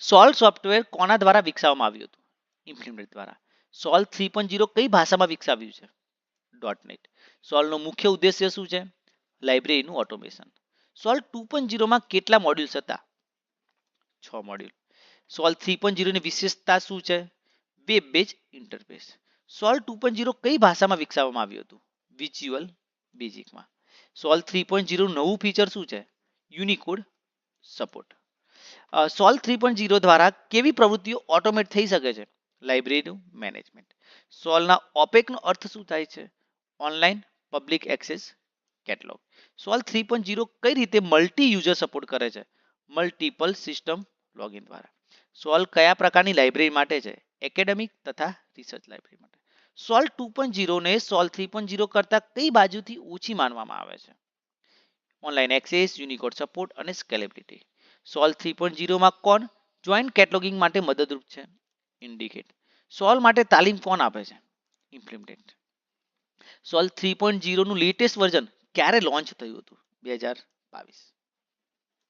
Solve software કોના દ્વારા વિકસાવવામાં આવ્યું હતું? ઇમ્પ્લિમેન્ટ દ્વારા. સોલ્વ 3.0 કઈ ભાષામાં વિકસાવ્યું છે? .NET. સોલ્વનો મુખ્ય ઉદ્દેશ્ય શું છે? લાઇબ્રેરીનું ઓટોમેશન. સોલ્વ 2.0 માં કેટલા મોડ્યુલ્સ હતા? 6 મોડ્યુલ. સોલ્વ 3.0 ની વિશેષતા શું છે? Web base interface. સોલ્વ 2.0 કઈ ભાષામાં વિકસાવવામાં આવ્યું હતું? વિઝ્યુઅલ બેઝિકમાં. સોલ્વ 3.0 નવું ફીચર શું છે? Unicode support. સોલ્વ 3.0 દ્વારા કેવી પ્રવૃત્તિઓ ઓટોમેટ થઈ શકે છે? લાઇબ્રેરીનું મેનેજમેન્ટ. સોલ્વના ઓપેકનો અર્થ શું થાય છે? Online public access catalogue. Solve 3.0 કઈ રીતે મલ્ટી યુઝર સપોર્ટ કરે છે? મલ્ટિપલ સિસ્ટમ લોગિન દ્વારા. સોલ્વ કયા પ્રકારની લાઇબ્રેરી માટે છે? એકેડેમિક તથા રિસર્ચ લાઇબ્રેરી માટે. સોલ્વ 2.0 ને સોલ્વ 3.0 કરતા કઈ બાજુથી ઓછી માનવામાં આવે છે? ઓનલાઈન એક્સેસ, યુનિકોડ સપોર્ટ અને સ્કેલેબિલિટી. સોલ્વ 3.0 માં કોણ જોઈન્ટ કેટલોગિંગ માટે મદદરૂપ છે? ઇન્ડિકેટ. સોલ્વ માટે તાલીમ કોણ આપે છે? ઇમ્પ્લિમેન્ટ. સોલ્વ 3.0 નું લેટેસ્ટ વર્ઝન ક્યારે લોન્ચ થયું હતું? 2022.